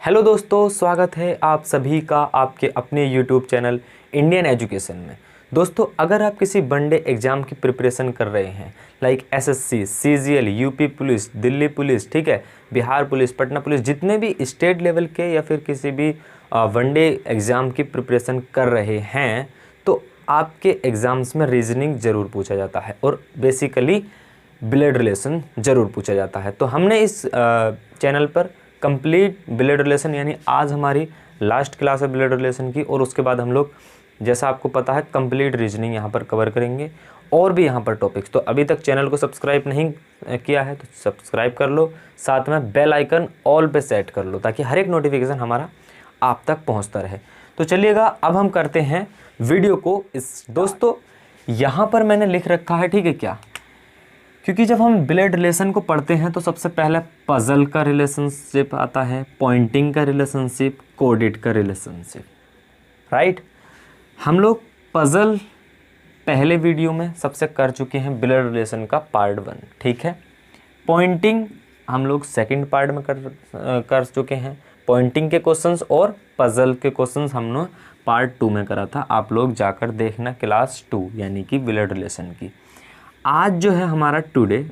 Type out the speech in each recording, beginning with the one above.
Hello दोस्तों, स्वागत है आप सभी का आपके अपने यूट्यूब चैनल इंडियन एजुकेशन में। दोस्तों, अगर आप किसी वनडे एग्ज़ाम की प्रिपरेशन कर रहे हैं like SSC, CGL, UP police, Delhi police, ठीक है, बिहार पुलिस, पटना पुलिस, जितने भी स्टेट लेवल के या फिर किसी भी वनडे एग्ज़ाम की प्रिपरेशन कर रहे हैं, तो आपके एग्ज़ाम्स में रीजनिंग ज़रूर पूछा जाता है और बेसिकली ब्लड रिलेशन ज़रूर पूछा जाता है। तो हमने इस चैनल पर कंप्लीट ब्लड रिलेशन, यानी आज हमारी लास्ट क्लास है ब्लड रिलेशन की, और उसके बाद हम लोग जैसा आपको पता है कंप्लीट रीजनिंग यहाँ पर कवर करेंगे और भी यहाँ पर टॉपिक्स। तो अभी तक चैनल को सब्सक्राइब नहीं किया है तो सब्सक्राइब कर लो, साथ में बेल आइकन ऑल पे सेट कर लो ताकि हर एक नोटिफिकेशन हमारा आप तक पहुँचता रहे। तो चलिएगा, अब हम करते हैं वीडियो को दोस्तों यहाँ पर मैंने लिख रखा है, ठीक है क्या, क्योंकि जब हम ब्लड रिलेशन को पढ़ते हैं तो सबसे पहले पजल का रिलेशनशिप आता है, पॉइंटिंग का रिलेशनशिप, कोडेड का रिलेशनशिप, राइट। हम लोग पजल पहले वीडियो में सबसे कर चुके हैं, ब्लड रिलेशन का पार्ट 1, ठीक है। पॉइंटिंग हम लोग सेकंड पार्ट में कर चुके हैं। पॉइंटिंग के क्वेश्चंस और पजल के क्वेश्चंस हमने पार्ट 2 में करा था, आप लोग जाकर देखना क्लास 2 यानी कि ब्लड रिलेशन की। आज जो है हमारा टुडे,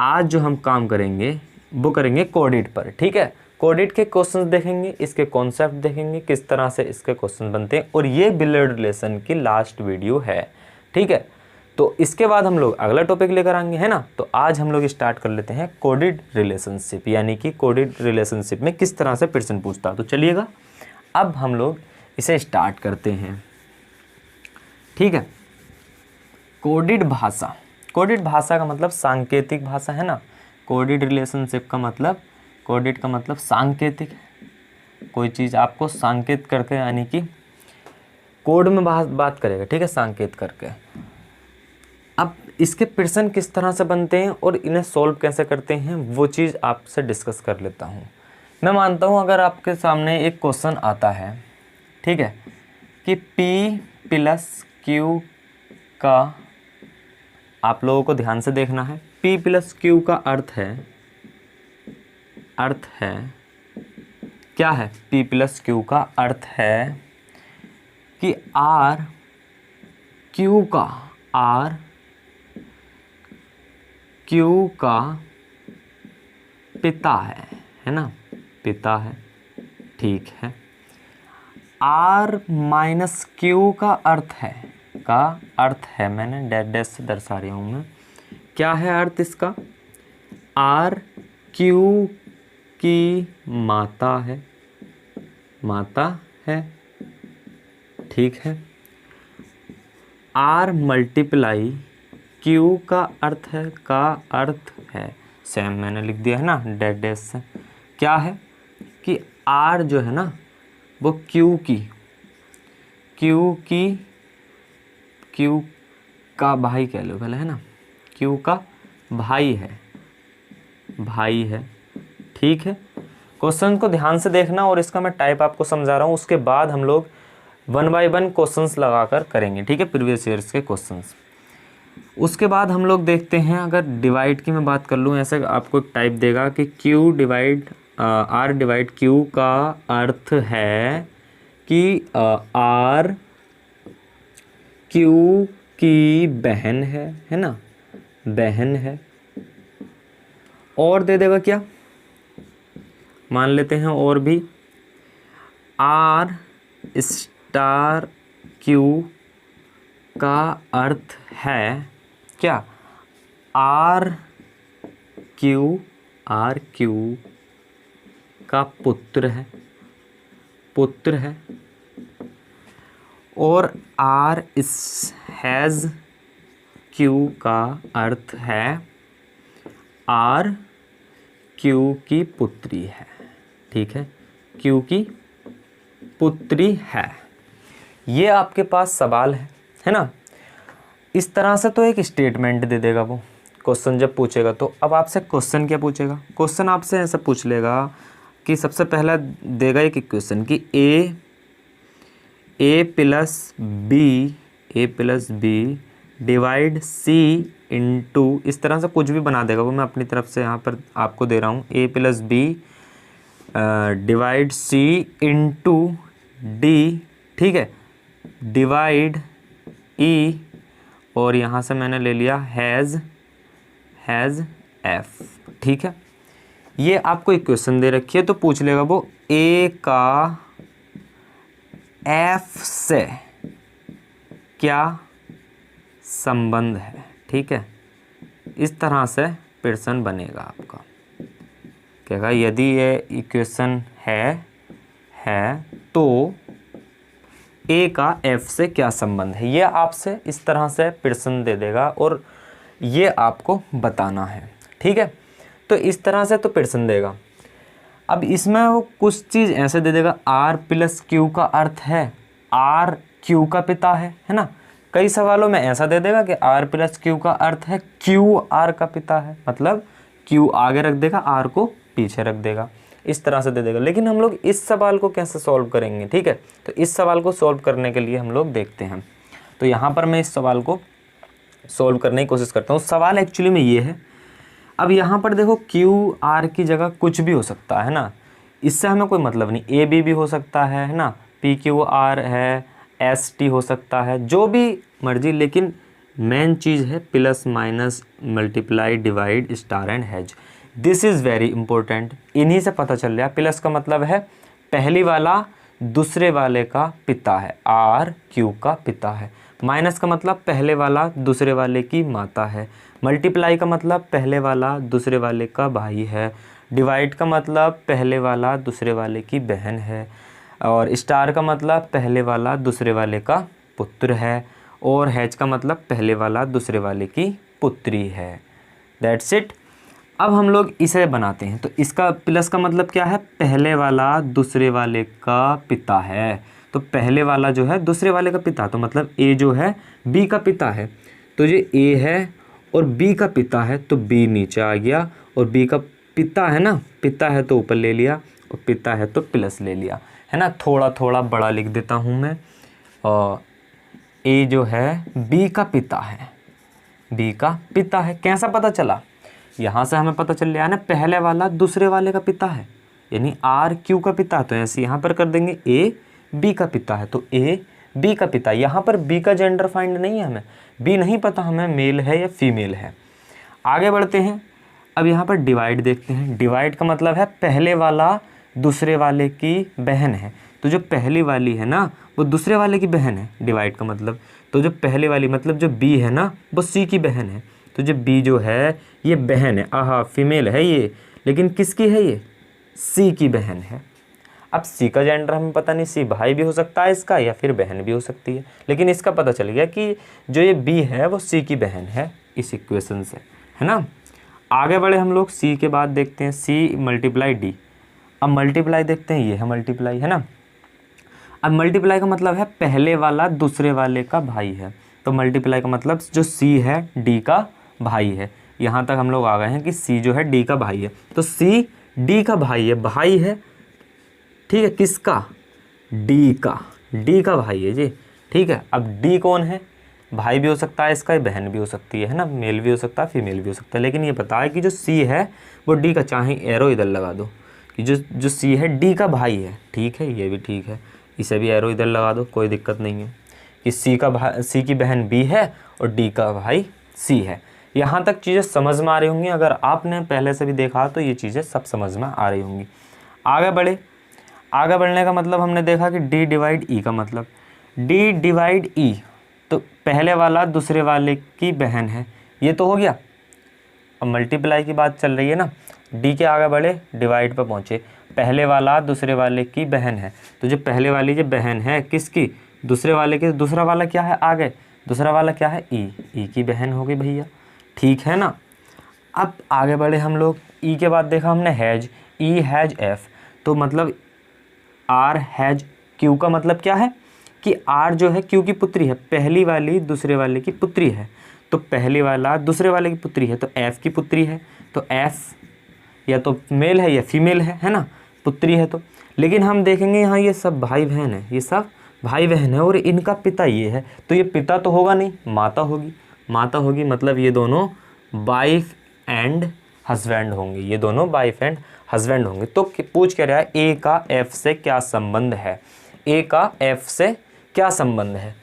आज जो हम काम करेंगे वो करेंगे कोडेड पर, ठीक है। कोडेड के क्वेश्चंस देखेंगे, इसके कॉन्सेप्ट देखेंगे, किस तरह से इसके क्वेश्चन बनते हैं, और ये ब्लड रिलेशन की लास्ट वीडियो है, ठीक है। तो इसके बाद हम लोग अगला टॉपिक लेकर आएंगे, है ना। तो आज हम लोग स्टार्ट कर लेते हैं कोडेड रिलेशनशिप, यानी कि कोडेड रिलेशनशिप में किस तरह से प्रश्न पूछता है। तो चलिएगा, अब हम लोग इसे स्टार्ट करते हैं, ठीक है। कोडेड भाषा, कोडेड भाषा का मतलब सांकेतिक भाषा, है ना। कोडेड रिलेशनशिप का मतलब, कोडेड का मतलब सांकेतिक, कोई चीज़ आपको सांकेत करके, यानी कि कोड में बात करेगा, ठीक है, सांकेत करके। अब इसके प्रश्न किस तरह से बनते हैं और इन्हें सॉल्व कैसे करते हैं वो चीज़ आपसे डिस्कस कर लेता हूँ। मैं मानता हूँ अगर आपके सामने एक क्वेश्चन आता है, ठीक है, कि P+Q का, आप लोगों को ध्यान से देखना है, P+Q का अर्थ है क्या है। P+Q का अर्थ है कि R Q का पिता है ना, पिता है, ठीक है। R-Q का अर्थ है, मैंने डैश से दर्शा रहा हूँ मैं, क्या है अर्थ इसका। R Q की माता है, ठीक है। R × Q का अर्थ है, सेम मैंने लिख दिया है ना डैश से। क्या है कि R जो है ना वो Q का भाई कह लो पहले, है ना, Q का भाई है, ठीक है। क्वेश्चन को ध्यान से देखना और इसका मैं टाइप आपको समझा रहा हूँ, उसके बाद हम लोग 1 बाय 1 क्वेश्चंस लगाकर करेंगे, ठीक है, प्रीवियस ईयर्स के क्वेश्चंस। उसके बाद हम लोग देखते हैं, अगर डिवाइड की मैं बात कर लूँ, ऐसे आपको एक टाइप देगा कि R डिवाइड Q का अर्थ है कि R Q की बहन है ना, बहन है। और दे देगा क्या, मान लेते हैं और भी, R * Q का अर्थ है क्या, R Q का पुत्र है। और R has Q का अर्थ है R Q की पुत्री है, ठीक है, Q की पुत्री है। ये आपके पास सवाल है ना। इस तरह से तो एक स्टेटमेंट दे देगा वो क्वेश्चन जब पूछेगा। तो अब आपसे क्वेश्चन क्या पूछेगा, क्वेश्चन आपसे ऐसा पूछ लेगा कि सबसे पहला देगा एक इक्वेशन कि A plus B divide C इस तरह से कुछ भी बना देगा वो, मैं अपनी तरफ से यहाँ पर आपको दे रहा हूँ। A + B divide C into D, ठीक है, डिवाइड ई, और यहाँ से मैंने ले लिया हैज़ एफ, ठीक है। ये आपको इक्वेशन दे रखी है तो पूछ लेगा वो ए का एफ से क्या संबंध है, ठीक है। इस तरह से प्रश्न बनेगा आपका, कहेगा यदि ये इक्वेशन है तो ए का एफ से क्या संबंध है। ये आपसे इस तरह से प्रश्न दे देगा और ये आपको बताना है, ठीक है। तो इस तरह से तो प्रश्न देगा। अब इसमें वो कुछ चीज़ ऐसे दे देगा, आर प्लस क्यू का अर्थ है आर क्यू का पिता है ना। कई सवालों में ऐसा दे देगा कि आर प्लस क्यू का अर्थ है क्यू आर का पिता है, मतलब क्यू आगे रख देगा, आर को पीछे रख देगा, इस तरह से दे देगा। लेकिन हम लोग इस सवाल को कैसे सॉल्व करेंगे, ठीक है। तो इस सवाल को सॉल्व करने के लिए हम लोग देखते हैं। तो यहाँ पर मैं इस सवाल को सॉल्व करने की कोशिश करता हूँ। सवाल एक्चुअली में ये है, अब यहाँ पर देखो क्यू आर की जगह कुछ भी हो सकता है ना, इससे हमें कोई मतलब नहीं। ए बी भी हो सकता है ना, पी क्यू आर है, एस टी हो सकता है, जो भी मर्जी। लेकिन मेन चीज़ है plus minus multiply divide star and has. This is very important. इन्हीं से पता चल रहा है प्लस का मतलब है पहली वाला दूसरे वाले का पिता है, आर क्यू का पिता है। माइनस का मतलब पहले वाला दूसरे वाले की माता है। मल्टीप्लाई का मतलब पहले वाला दूसरे वाले का भाई है। डिवाइड का मतलब पहले वाला दूसरे वाले की बहन है। और स्टार का मतलब पहले वाला दूसरे वाले का पुत्र है। और हैज का मतलब पहले वाला दूसरे वाले की पुत्री है। That's it. अब हम लोग इसे बनाते हैं। तो इसका प्लस का मतलब क्या है, पहले वाला दूसरे वाले का पिता है। तो पहले वाला जो है दूसरे वाले का पिता, तो मतलब ए जो है बी का पिता है। तो ये ए है और बी का पिता है, तो बी नीचे आ गया। और बी का पिता है ना, पिता है तो ऊपर ले लिया, और पिता है तो प्लस ले लिया, है ना। थोड़ा थोड़ा बड़ा लिख देता हूँ मैं। और ए जो है बी का पिता है, बी का पिता है। कैसा पता चला, यहाँ से हमें पता चल गया ना, पहले वाला दूसरे वाले का पिता है, यानी आर क्यू का पिता। तो ऐसे यहाँ पर कर देंगे ए बी का पिता है, तो ए बी का पिता। यहाँ पर बी का जेंडर फाइंड नहीं है, हमें बी नहीं पता हमें मेल है या फीमेल है। आगे बढ़ते हैं। अब यहाँ पर डिवाइड देखते हैं। डिवाइड का मतलब है पहले वाला दूसरे वाले की बहन है। तो जो पहली वाली है ना वो दूसरे वाले की बहन है, डिवाइड का मतलब। तो जो पहले वाली मतलब जो बी है ना वो सी की बहन है। तो जो बी जो है ये बहन है, आहा फीमेल है ये, लेकिन किसकी है ये, सी की बहन है। अब सी का जेंडर हमें पता नहीं, सी भाई भी हो सकता है इसका या फिर बहन भी हो सकती है, लेकिन इसका पता चल गया कि जो ये बी है वो सी की बहन है इस इक्वेशन से, है ना। आगे बढ़े हम लोग, सी के बाद देखते हैं सी मल्टीप्लाई डी। अब मल्टीप्लाई देखते हैं, ये है मल्टीप्लाई, है ना। अब मल्टीप्लाई का मतलब है पहले वाला दूसरे वाले का भाई है। तो मल्टीप्लाई का मतलब जो सी है डी का भाई है। यहाँ तक हम लोग आ गए हैं कि सी जो है डी का भाई है। तो सी डी का भाई है, भाई है, ठीक है, किसका, डी का, डी का भाई है जी, ठीक है। अब डी कौन है, भाई भी हो सकता है इसका, बहन भी हो सकती है ना, मेल भी हो सकता है फीमेल भी हो सकता है। लेकिन ये पता है कि जो सी है वो डी का, चाहे एरो इधर लगा दो कि जो सी है डी का भाई है, ठीक है, ये भी ठीक है, इसे भी एरो इधर लगा दो, कोई दिक्कत नहीं है कि सी की बहन बी है और डी का भाई सी है। यहाँ तक चीज़ें समझ में आ रही होंगी। अगर आपने पहले से भी देखा तो ये चीज़ें सब समझ में आ रही होंगी। आगे बढ़े। आगे बढ़ने का मतलब हमने देखा कि डी डिवाइड ई का मतलब, डी डिवाइड ई, तो पहले वाला दूसरे वाले की बहन है, ये तो हो गया। अब मल्टीप्लाई की बात चल रही है ना, डी के आगे बढ़े, डिवाइड पर पहुँचे, पहले वाला दूसरे वाले की बहन है। तो जो पहले वाली जो बहन है किसकी, दूसरे वाले की, दूसरा वाला क्या है आगे, दूसरा वाला क्या है ई की बहन होगी भैया, ठीक है ना। अब आगे बढ़े हम लोग, ई के बाद देखा हमने हैज, ई हैज एफ, तो मतलब आर हैज क्यू का मतलब क्या है कि आर जो है क्यू की पुत्री है, पहली वाली दूसरे वाले की पुत्री है। तो पहले वाला दूसरे वाले की पुत्री है तो एफ की पुत्री है। तो एफ या तो मेल है या फीमेल है ना, पुत्री है तो। लेकिन हम देखेंगे यहाँ ये सब भाई बहन है, ये सब भाई बहन है और इनका पिता ये है, तो ये पिता तो होगा नहीं, माता होगी। माता होगी मतलब ये दोनों वाइफ एंड हस्बैंड होंगे, ये दोनों वाइफ एंड हस्बैंड होंगे। तो पूछ क्या रहा है, ए का एफ से क्या संबंध है, ए का एफ से क्या संबंध है,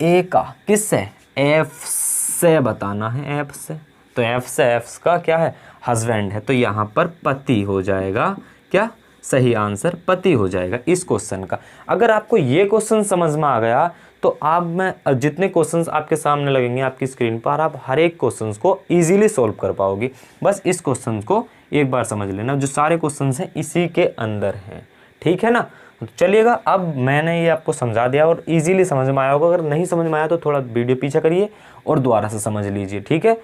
ए का किससे, एफ से बताना है, एफ से, तो एफ से एफ का क्या है, हस्बैंड है, तो यहाँ पर पति हो जाएगा, क्या सही आंसर पति हो जाएगा इस क्वेश्चन का। अगर आपको ये क्वेश्चन समझ में आ गया तो आप मैं जितने क्वेश्चंस आपके सामने लगेंगे आपकी स्क्रीन पर, आप हर एक क्वेश्चंस को इजीली सॉल्व कर पाओगे। बस इस क्वेश्चन को एक बार समझ लेना, जो सारे क्वेश्चंस हैं इसी के अंदर हैं, ठीक है ना। तो चलिएगा, अब मैंने ये आपको समझा दिया और इजीली समझ में आया होगा। अगर नहीं समझ में आया तो थोड़ा वीडियो पीछे करिए और दोबारा से समझ लीजिए, ठीक है,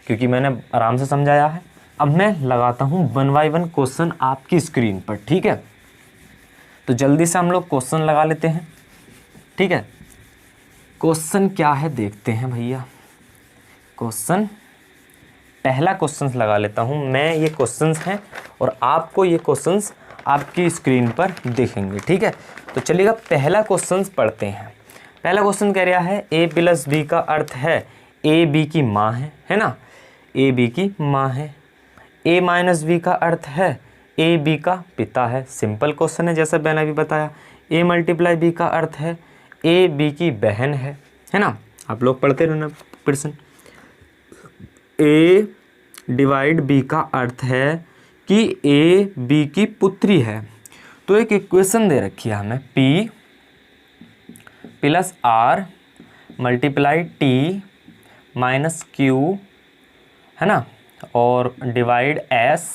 क्योंकि मैंने आराम से समझाया है। अब मैं लगाता हूँ 1 बाय 1 क्वेश्चन आपकी स्क्रीन पर, ठीक है। तो जल्दी से हम लोग क्वेश्चन लगा लेते हैं, ठीक है। क्वेश्चन क्या है देखते हैं भैया। क्वेश्चन, पहला क्वेश्चन लगा लेता हूँ मैं, ये क्वेश्चंस हैं और आपको ये क्वेश्चंस आपकी स्क्रीन पर दिखेंगे, ठीक है। तो चलिएगा पहला क्वेश्चन पढ़ते हैं। पहला क्वेश्चन कह रहा है a प्लस बी का अर्थ है ए बी की माँ है ना, ए बी की माँ है। a माइनस बी का अर्थ है ए बी का पिता है। सिंपल क्वेश्चन है, जैसा मैंने अभी बताया। a मल्टीप्लाई बी का अर्थ है ए बी की बहन है ना। आप लोग पढ़ते रहना प्रश्न। a डिवाइड बी का अर्थ है कि ए बी की पुत्री है। तो एक इक्वेशन दे रखी है हमें, p plus R multiply T minus Q है ना, और डिवाइड एस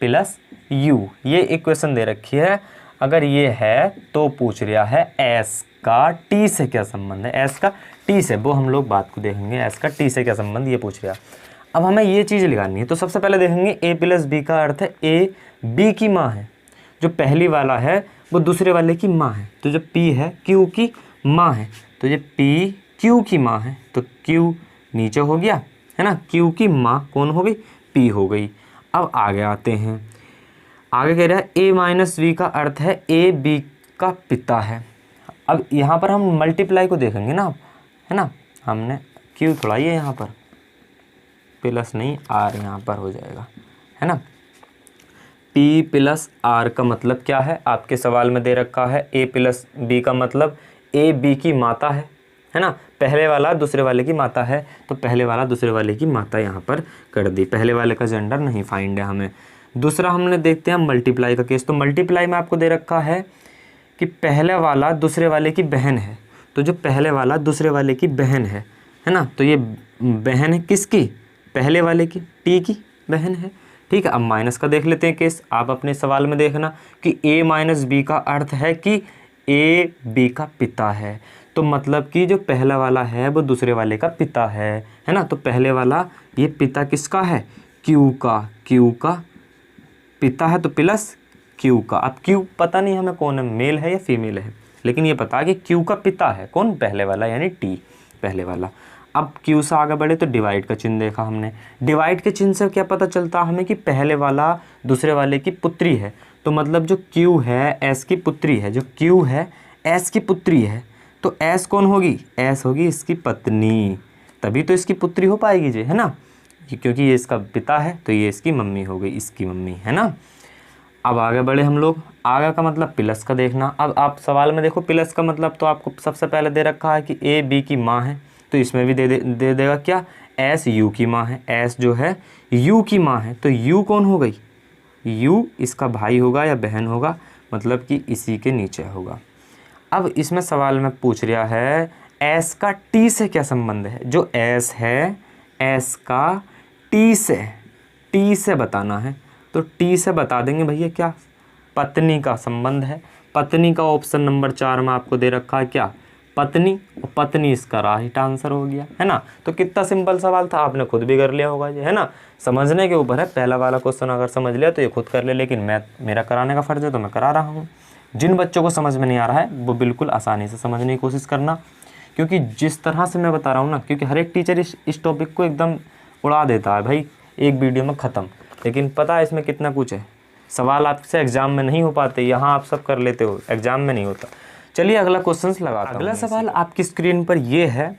प्लस यू, ये इक्वेशन दे रखी है। अगर ये है तो पूछ रहा है एस का टी से क्या संबंध है, एस का टी से, वो हम लोग बात को देखेंगे, एस का टी से क्या संबंध ये पूछ रहा है। अब हमें ये चीज़ लगानी है, तो सबसे पहले देखेंगे ए प्लस बी का अर्थ है ए बी की माँ है। जो पहली वाला है वो दूसरे वाले की माँ है, तो जो पी है क्यू की माँ है, तो ये पी क्यू की माँ है, तो क्यू नीचे हो गया है ना, क्यू की माँ कौन हो गई, पी हो गई। अब आगे आते हैं, आगे कह रहा है ए माइनस बी का अर्थ है ए बी का पिता है। अब यहाँ पर हम मल्टीप्लाई को देखेंगे ना, है ना, हमने क्यू थोड़ा ये यहाँ पर प्लस नहीं आर यहाँ पर हो जाएगा, है ना। P प्लस आर का मतलब क्या है, आपके सवाल में दे रखा है ए प्लस बी का मतलब ए बी की माता है ना। पहले वाला दूसरे वाले की माता है, तो पहले वाला दूसरे वाले की माता यहाँ पर कर दी, पहले वाले का जेंडर नहीं फाइंड है हमें। दूसरा हमने देखते हैं मल्टीप्लाई का केस। तो मल्टीप्लाई में आपको दे रखा है कि पहले वाला दूसरे वाले की बहन है, तो जो पहले वाला दूसरे वाले की बहन है ना, तो ये बहन है किसकी, पहले वाले की, टी की बहन है, ठीक है। अब माइनस का देख लेते हैं केस, आप अपने सवाल में देखना कि a माइनस बी का अर्थ है कि ए बी का पिता है, तो मतलब कि जो पहला वाला है वो दूसरे वाले का पिता है ना। तो पहले वाला ये पिता किसका है, क्यू का पिता है, तो प्लस क्यू का। अब क्यू पता नहीं हमें कौन है, मेल है या फीमेल है, लेकिन ये पता है कि क्यू का पिता है कौन, पहले वाला यानी टी पहले वाला। अब क्यू से आगे बढ़े तो डिवाइड का चिन्ह देखा हमने। डिवाइड के चिन्ह से क्या पता चलता हमें कि पहले वाला दूसरे वाले की पुत्री है, तो मतलब जो क्यू है एस की पुत्री है, जो क्यू है एस की पुत्री है, तो एस कौन होगी, एस होगी इसकी पत्नी, तभी तो इसकी पुत्री हो पाएगी जी, है ना, क्योंकि ये इसका पिता है तो ये इसकी मम्मी हो गई, इसकी मम्मी, है ना। अब आगे बढ़े हम लोग, आगे का मतलब प्लस का देखना। अब आप सवाल में देखो प्लस का मतलब तो आपको सबसे पहले दे रखा है कि ए बी की माँ है, तो इसमें भी दे देगा क्या, एस यू की माँ है, एस जो है यू की माँ है, तो यू कौन हो गई, यू इसका भाई होगा या बहन होगा, मतलब कि इसी के नीचे होगा। अब इसमें सवाल में पूछ रहा है एस का टी से क्या संबंध है, जो एस है एस का टी से बताना है, तो टी से बता देंगे भैया क्या, पत्नी का संबंध है। पत्नी का ऑप्शन नंबर 4 में आपको दे रखा है क्या, पत्नी, और पत्नी इसका राइट आंसर हो गया, है ना। तो कितना सिंपल सवाल था, आपने खुद भी कर लिया होगा ये, है ना, समझने के ऊपर है। पहला वाला क्वेश्चन अगर समझ लिया तो ये खुद कर ले, लेकिन मेरा कराने का फ़र्ज़ है तो मैं करा रहा हूँ। जिन बच्चों को समझ में नहीं आ रहा है वो बिल्कुल आसानी से समझने की कोशिश करना, क्योंकि जिस तरह से मैं बता रहा हूँ ना, क्योंकि हर एक टीचर इस टॉपिक को एकदम उड़ा देता है भाई, एक वीडियो में ख़त्म, लेकिन पता है इसमें कितना कुछ है। सवाल आपसे एग्जाम में नहीं हो पाते, यहाँ आप सब कर लेते हो, एग्जाम में नहीं होता। चलिए अगला क्वेश्चन लगाते हैं। अगला सवाल आपकी स्क्रीन पर ये है,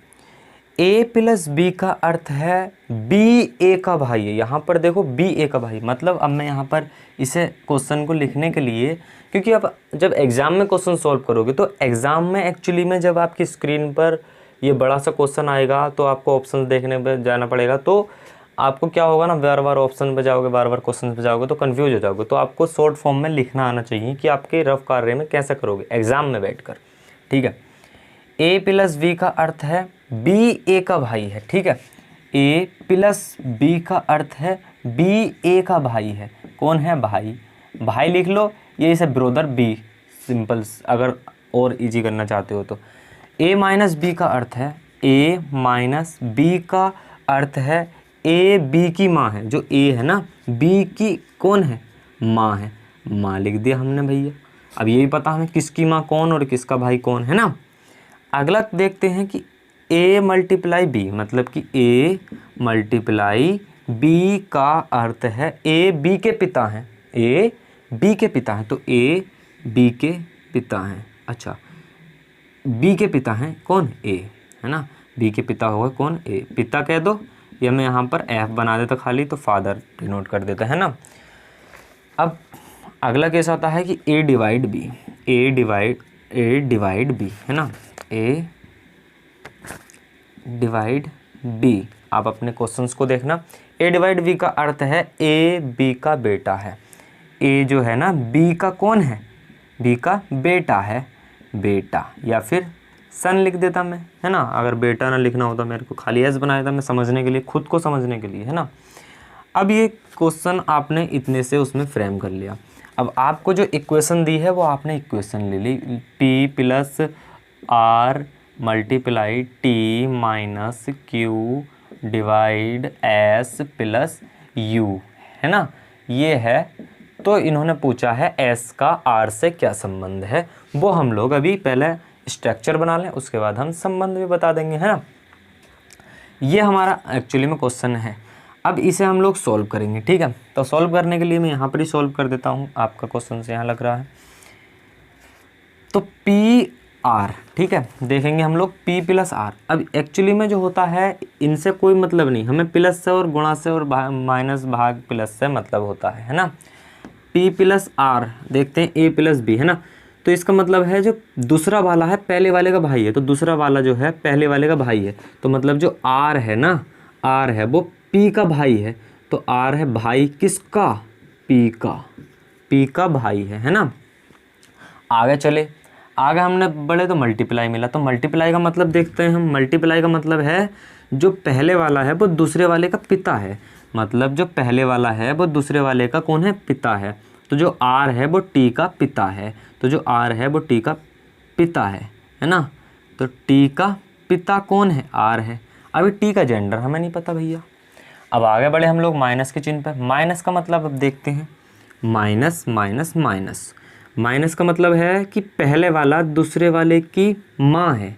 ए प्लस बी का अर्थ है बी ए का भाई है। यहाँ पर देखो बी ए का भाई, मतलब अब मैं यहाँ पर इसे क्वेश्चन को लिखने के लिए, क्योंकि अब जब एग्ज़ाम में क्वेश्चन सॉल्व करोगे तो एग्ज़ाम में एक्चुअली में जब आपकी स्क्रीन पर ये बड़ा सा क्वेश्चन आएगा तो आपको ऑप्शन देखने पर जाना पड़ेगा, तो आपको क्या होगा ना, बार बार ऑप्शन पे जाओगे, बार बार क्वेश्चन पे जाओगे तो कंफ्यूज हो जाओगे। तो आपको शॉर्ट फॉर्म में लिखना आना चाहिए कि आपके रफ कार्य में कैसे करोगे एग्ज़ाम में बैठकर। ठीक है, ए प्लस बी का अर्थ है बी ए का भाई है। ठीक है, ए प्लस बी का अर्थ है बी ए का भाई है। कौन है? भाई। भाई लिख लो, ये इसे ब्रोदर बी, सिंपल, अगर और इजी करना चाहते हो तो। ए माइनस बी का अर्थ है, ए माइनस बी का अर्थ है ए बी की माँ है। जो ए है ना, बी की कौन है? माँ है। माँ लिख दिया हमने भैया। अब ये भी पता हमें किसकी माँ कौन और किसका भाई कौन है ना। अगला देखते हैं कि ए मल्टीप्लाई बी, मतलब कि ए मल्टीप्लाई बी का अर्थ है ए बी के पिता हैं। ए बी के पिता हैं, तो ए बी के पिता हैं। अच्छा, बी के पिता हैं कौन? ए, है ना। बी के पिता होगा कौन? ए। पिता कह दो, या मैं यहाँ पर एफ बना देता खाली, तो फादर डिनोट कर देता है ना। अब अगला केस आता है कि ए डिवाइड बी, ए डिवाइड बी, है ना। ए डिवाइड बी, आप अपने क्वेश्चंस को देखना। ए डिवाइड बी का अर्थ है ए बी का बेटा है। ए जो है ना, बी का कौन है? बी का बेटा है, बेटा, या फिर सन लिख देता मैं, है ना। अगर बेटा ना लिखना होता, मेरे को खाली एस बनाया था मैं समझने के लिए, खुद को समझने के लिए, है ना। अब ये क्वेश्चन आपने इतने से उसमें फ्रेम कर लिया। अब आपको जो इक्वेशन दी है वो आपने इक्वेशन ले ली, P plus R multiply T minus Q divide S plus U, है ना, ये है। तो इन्होंने पूछा है एस का आर से क्या संबंध है, वो हम लोग अभी पहले स्ट्रक्चर बना लें, उसके बाद हम संबंध भी बता देंगे, है ना। ये हमारा एक्चुअली में क्वेश्चन है। अब इसे हम लोग सॉल्व करेंगे। ठीक है, तो सॉल्व करने के लिए मैं यहाँ पर ही सॉल्व कर देता हूँ, आपका क्वेश्चन से यहाँ लग रहा है। तो पी आर, ठीक है, देखेंगे हम लोग पी प्लस आर। अब एक्चुअली में जो होता है इनसे कोई मतलब नहीं, हमें प्लस से और गुणा से और माइनस भाग प्लस से मतलब होता है ना। पी प्लस आर देखते हैं, ए प्लस बी, है ना। तो इसका मतलब है जो दूसरा वाला है पहले वाले का भाई है, तो दूसरा वाला जो है पहले वाले का भाई है। तो मतलब जो आर है ना, आर है वो पी का भाई है। तो आर है भाई किसका? पी का, पी का भाई है ना। आगे चले, आगे हमने बढ़े तो मल्टीप्लाई मिला, तो मल्टीप्लाई का मतलब देखते हैं हम। मल्टीप्लाई का मतलब है जो पहले वाला है वो दूसरे वाले का पिता है, मतलब जो पहले वाला है वो दूसरे वाले का कौन है? पिता है। तो जो आर है वो टी का पिता है, तो जो आर है वो टी का पिता है ना। तो टी का पिता कौन है? आर है। अभी टी का जेंडर हमें नहीं पता भैया। अब आगे बढ़े हम लोग माइनस के चिन्ह पर। माइनस का मतलब अब देखते हैं, माइनस माइनस माइनस, माइनस का मतलब है कि पहले वाला दूसरे वाले की माँ है।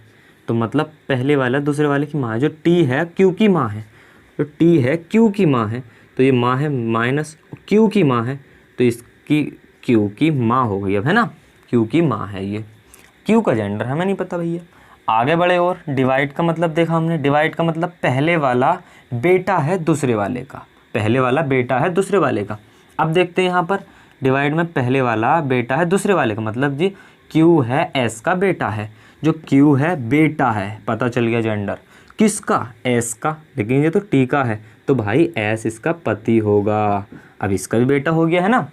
तो मतलब पहले वाला दूसरे वाले की माँ है। जो टी है क्यू की माँ है, तो टी है क्यू की माँ है, तो ये माँ है माइनस क्यू की माँ है, तो इसकी क्यू की माँ हो गई अब, है ना। क्यू की माँ है ये। क्यू का जेंडर हमें नहीं पता भैया। आगे बढ़े और डिवाइड का मतलब देखा हमने। डिवाइड का मतलब पहले वाला बेटा है दूसरे वाले का, पहले वाला बेटा है दूसरे वाले का। अब देखते हैं यहाँ पर डिवाइड में पहले वाला बेटा है दूसरे वाले का, मतलब जी क्यू है एस का बेटा है। जो क्यू है बेटा है, पता चल गया जेंडर किसका? एस का, लेकिन ये तो टी का है, तो भाई एस इसका पति होगा। अब इसका भी बेटा हो गया, है ना,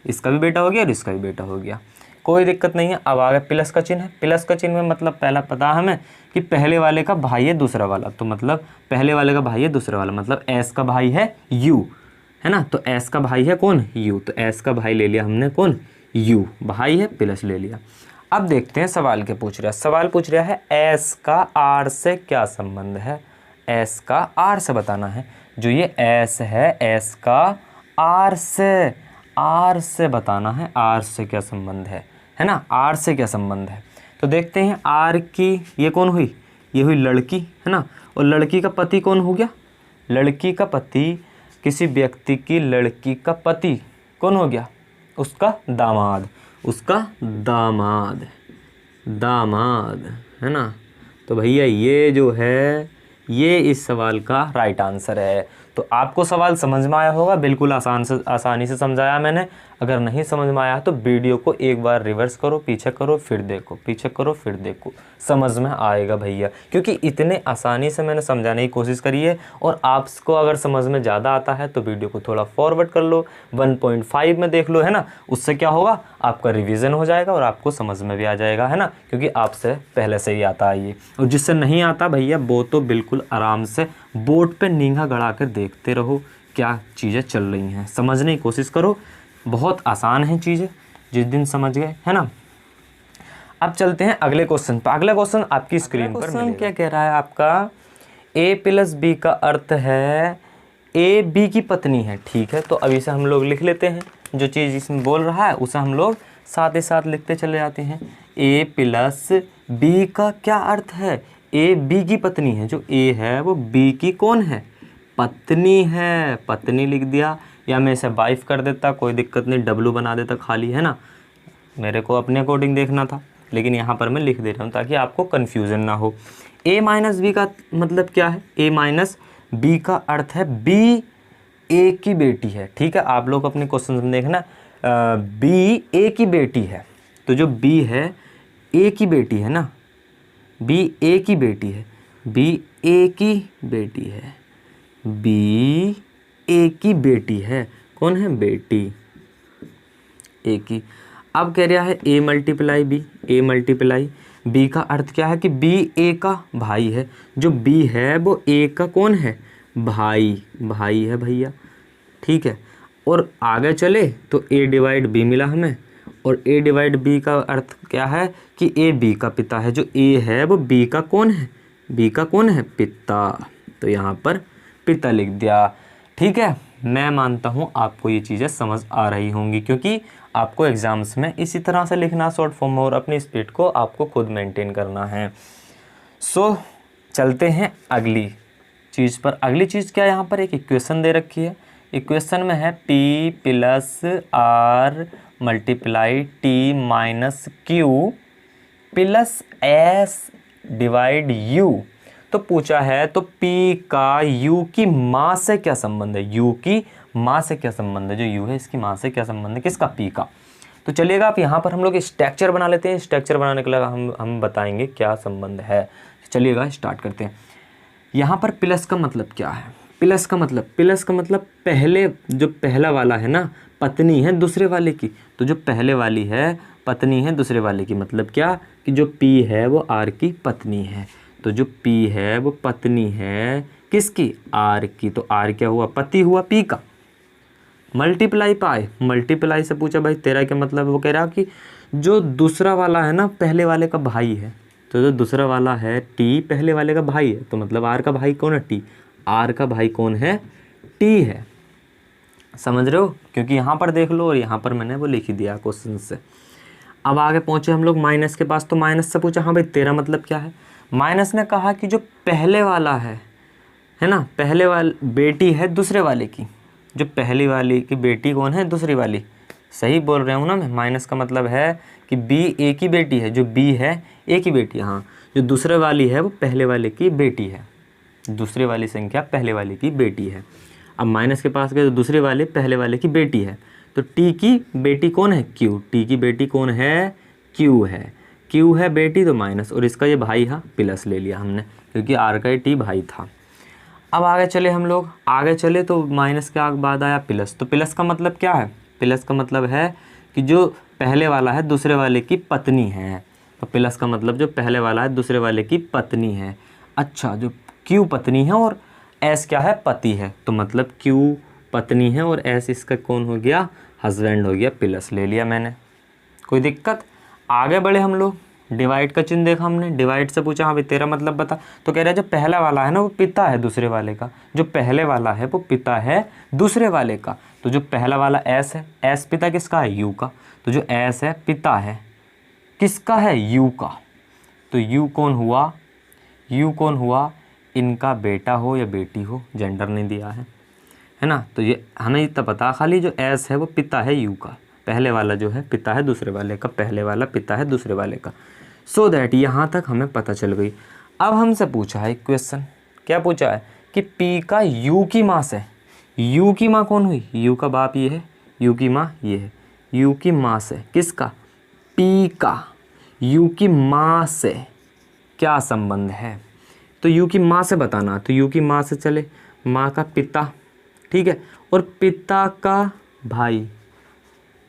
इसका भी बेटा हो गया और इसका भी बेटा हो गया, कोई दिक्कत नहीं है। अब आगे प्लस का चिन्ह है। प्लस का चिन्ह में मतलब पहला पता हमें कि पहले वाले का भाई है दूसरा वाला, तो मतलब पहले वाले का भाई है दूसरा वाला, मतलब एस का भाई है यू, है ना। तो एस का भाई है कौन? यू। तो एस का भाई ले लिया हमने कौन? यू, भाई है, प्लस ले लिया। अब देखते हैं सवाल के पूछ रहा है। सवाल पूछ रहा है एस का आर से क्या संबंध है। एस का आर से बताना है। जो ये एस है, एस का आर से बताना है, आर से क्या संबंध है ना, आर से क्या संबंध है। तो देखते हैं आर की, ये कौन हुई? ये हुई लड़की, है ना। और लड़की का पति कौन हो गया? लड़की का पति, किसी व्यक्ति की लड़की का पति कौन हो गया? उसका दामाद, उसका दामाद, दामाद, है ना। तो भैया ये जो है ये इस सवाल का राइट आंसर है। तो आपको सवाल समझ में आया होगा, बिल्कुल आसानी से समझाया मैंने। अगर नहीं समझ में आया तो वीडियो को एक बार रिवर्स करो, पीछे करो, फिर देखो, पीछे करो, फिर देखो, समझ में आएगा भैया। क्योंकि इतने आसानी से मैंने समझाने की कोशिश करी है। और आपको अगर समझ में ज़्यादा आता है तो वीडियो को थोड़ा फॉरवर्ड कर लो, 1.5 में देख लो, है ना। उससे क्या होगा, आपका रिवीजन हो जाएगा और आपको समझ में भी आ जाएगा, है ना। क्योंकि आपसे पहले से ही आता है ये। और जिससे नहीं आता भैया वो तो बिल्कुल आराम से बोर्ड पे नींगा गड़ा कर देखते रहो क्या चीज़ें चल रही हैं, समझने की कोशिश करो। बहुत आसान है चीज़ें, जिस दिन समझ गए, है ना। अब चलते हैं अगले क्वेश्चन पर। अगला क्वेश्चन आपकी स्क्रीन पर मिलेगा। क्या कह रहा है आपका, ए प्लस बी का अर्थ है ए बी की पत्नी है। ठीक है, तो अभी से हम लोग लिख लेते हैं, जो चीज़ इसमें बोल रहा है उसे हम लोग साथ ही साथ लिखते चले जाते हैं। ए प्लस बी का क्या अर्थ है, ए बी की पत्नी है। जो ए है वो बी की कौन है, पत्नी है। पत्नी लिख दिया, या मैं इसे वाइफ कर देता, कोई दिक्कत नहीं, डब्लू बना देता खाली, है ना। मेरे को अपने अकॉर्डिंग देखना था, लेकिन यहाँ पर मैं लिख दे रहा हूँ ताकि आपको कन्फ्यूज़न ना हो। ए माइनस बी का मतलब क्या है, ए माइनस बी का अर्थ है बी ए की बेटी है। ठीक है, आप लोग अपने क्वेश्चन में देखना, बी ए की बेटी है। तो जो बी है ए की बेटी है ना, बी ए की बेटी है, बी ए की बेटी है, बी ए की बेटी है। कौन है, बेटी ए की। अब कह रहा है A multiply B, A multiply B का अर्थ क्या है कि बी ए का भाई है। जो बी है वो ए का कौन है, भाई, भाई है भैया। ठीक है, और आगे चले तो ए डिवाइड बी मिला हमें, और ए डिवाइड बी का अर्थ क्या है कि ए बी का पिता है। जो ए है वो बी का कौन है, बी का कौन है, पिता। तो यहाँ पर पिता लिख दिया। ठीक है, मैं मानता हूँ आपको ये चीज़ें समझ आ रही होंगी, क्योंकि आपको एग्ज़ाम्स में इसी तरह से लिखना शॉर्ट फॉर्म में, और अपनी स्पीड को आपको खुद मेंटेन करना है। सो चलते हैं अगली चीज़ पर। अगली चीज़ क्या है, यहाँ पर एक इक्वेशन दे रखी है। इक्वेशन में है P plus R multiply T minus Q plus S divide U. तो पूछा है तो P का U की माँ से क्या संबंध है, U की माँ से क्या संबंध है, जो U है इसकी माँ से क्या संबंध है, किसका, P का। तो चलिएगा आप यहाँ पर हम लोग स्ट्रक्चर बना लेते हैं। स्ट्रक्चर बनाने के लिए हम बताएंगे क्या संबंध है। चलिएगा स्टार्ट करते हैं। यहाँ पर प्लस का मतलब क्या है, प्लस का मतलब पहले, जो पहला वाला है ना, पत्नी है दूसरे वाले की। तो जो पहले वाली है पत्नी है दूसरे वाले की, मतलब क्या कि जो P है वो R की पत्नी है। तो जो P है वो पत्नी है किसकी, R की। तो R क्या हुआ, पति हुआ P का। मल्टीप्लाई पाए, मल्टीप्लाई से पूछा भाई तेरा क्या मतलब, वो कह रहा कि जो दूसरा वाला है ना पहले वाले का भाई है। तो जो दूसरा वाला है T पहले वाले का भाई है, तो मतलब R का भाई कौन है, T। R का भाई कौन है, T है। समझ रहे हो, क्योंकि यहाँ पर देख लो और यहाँ पर मैंने वो लिख ही दिया क्वेश्चन से। अब आगे पहुँचे हम लोग माइनस के पास। तो माइनस से पूछा हाँ भाई तेरा मतलब क्या है। माइनस ने कहा कि जो पहले वाला है ना, पहले वाली बेटी है दूसरे वाले की। जो पहली वाली की बेटी कौन है, दूसरी वाली। सही बोल रहा हूँ ना मैं। माइनस का मतलब है कि बी ए की बेटी है, जो बी है ए की बेटी। हाँ, जो दूसरे वाली है वो पहले वाले की बेटी है। दूसरे वाली संख्या पहले वाले की बेटी है। अब माइनस के पास गए तो दूसरे वाले पहले वाले की बेटी है। तो टी की बेटी कौन है, क्यू। टी की बेटी कौन है, क्यू है। क्यू है बेटी तो माइनस, और इसका ये भाई है प्लस ले लिया हमने, क्योंकि आर का टी भाई था। अब आगे चले हम लोग, आगे चले तो माइनस के बाद आया प्लस। तो प्लस का मतलब क्या है, प्लस का मतलब है कि जो पहले वाला है दूसरे वाले की पत्नी है। तो प्लस का मतलब जो पहले वाला है दूसरे वाले की पत्नी है। अच्छा, जो क्यू पत्नी है और एस क्या है, पति है। तो मतलब क्यू पत्नी है और एस इसका कौन हो गया, हस्बैंड हो गया। प्लस ले लिया मैंने, कोई दिक्कत। आगे बढ़े हम लोग, डिवाइड का चिन्ह देखा हमने। डिवाइड से पूछा हाँ भाई तेरा मतलब बता। तो कह रहा है जो पहला वाला है ना वो पिता है दूसरे वाले का। जो पहले वाला है वो पिता है दूसरे वाले का। तो जो पहला वाला एस है, एस पिता किसका है, यू का। तो जो एस है पिता है किसका है, यू का। तो यू कौन हुआ, यू कौन हुआ, इनका बेटा हो या बेटी हो, जेंडर नहीं दिया है ना। तो ये हमें इतना पता, खाली जो एस है वो पिता है यू का। पहले वाला जो है पिता है दूसरे वाले का, पहले वाला पिता है दूसरे वाले का। सो दैट यहाँ तक हमें पता चल गई। अब हमसे पूछा है क्वेश्चन, क्या पूछा है कि पी का यू की माँ से, यू की माँ कौन हुई, यू का बाप ये है, यू की माँ ये है, यू की माँ से किसका, पी का यू की माँ से क्या संबंध है। तो यू की माँ से बताना, तो यू की माँ से चले माँ का पिता, ठीक है, और पिता का भाई,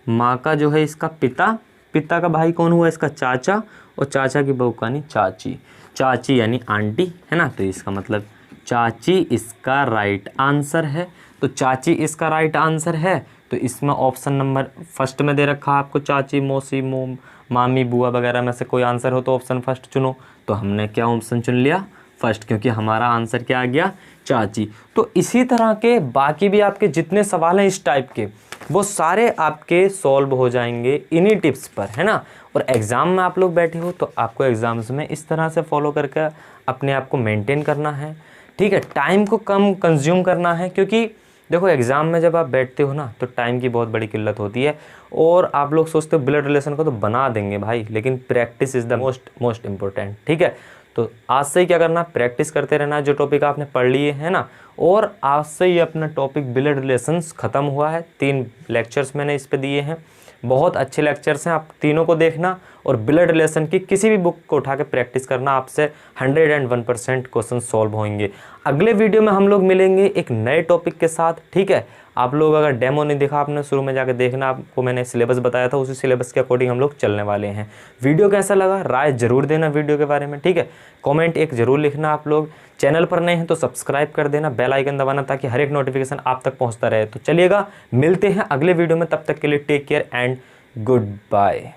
माँ का जो है इसका पिता, पिता का भाई कौन हुआ इसका चाचा, और चाचा की बहू का नहीं चाची, चाची यानी आंटी है ना, तो इसका मतलब चाची इसका राइट आंसर है। तो चाची इसका राइट आंसर है, तो इसमें ऑप्शन नंबर फर्स्ट में दे रखा है आपको चाची, मौसी, मोम, मामी, बुआ वगैरह में से कोई आंसर हो तो ऑप्शन फर्स्ट चुनो। तो हमने क्या ऑप्शन चुन लिया, फर्स्ट, क्योंकि हमारा आंसर क्या आ गया, चाची। तो इसी तरह के बाकी भी आपके जितने सवाल हैं इस टाइप के, वो सारे आपके सॉल्व हो जाएंगे इन्हीं टिप्स पर, है ना। और एग्ज़ाम में आप लोग बैठे हो तो आपको एग्ज़ाम्स में इस तरह से फॉलो करके अपने आप को मेंटेन करना है, ठीक है। टाइम को कम कंज्यूम करना है, क्योंकि देखो एग्ज़ाम में जब आप बैठते हो ना तो टाइम की बहुत बड़ी किल्लत होती है। और आप लोग सोचते हो ब्लड रिलेशन को तो बना देंगे भाई, लेकिन practice is the most important, ठीक है। तो आज से ही क्या करना, प्रैक्टिस करते रहना जो टॉपिक आपने पढ़ लिए है ना। और आज से ही अपना टॉपिक ब्लड रिलेशंस ख़त्म हुआ है, 3 लेक्चर्स मैंने इस पे दिए हैं, बहुत अच्छे लेक्चर्स हैं, आप तीनों को देखना। और ब्लड रिलेशन की किसी भी बुक को उठा के प्रैक्टिस करना, आपसे 101% क्वेश्चन सॉल्व होंगे। अगले वीडियो में हम लोग मिलेंगे एक नए टॉपिक के साथ, ठीक है। आप लोग अगर डेमो नहीं देखा आपने, शुरू में जाकर देखना, आपको मैंने सिलेबस बताया था, उसी सिलेबस के अकॉर्डिंग हम लोग चलने वाले हैं। वीडियो कैसा लगा राय जरूर देना वीडियो के बारे में, ठीक है। कमेंट एक जरूर लिखना। आप लोग चैनल पर नए हैं तो सब्सक्राइब कर देना, बेल आइकन दबाना, ताकि हर एक नोटिफिकेशन आप तक पहुंचता रहे। तो चलिएगा, मिलते हैं अगले वीडियो में, तब तक के लिए take care and good bye.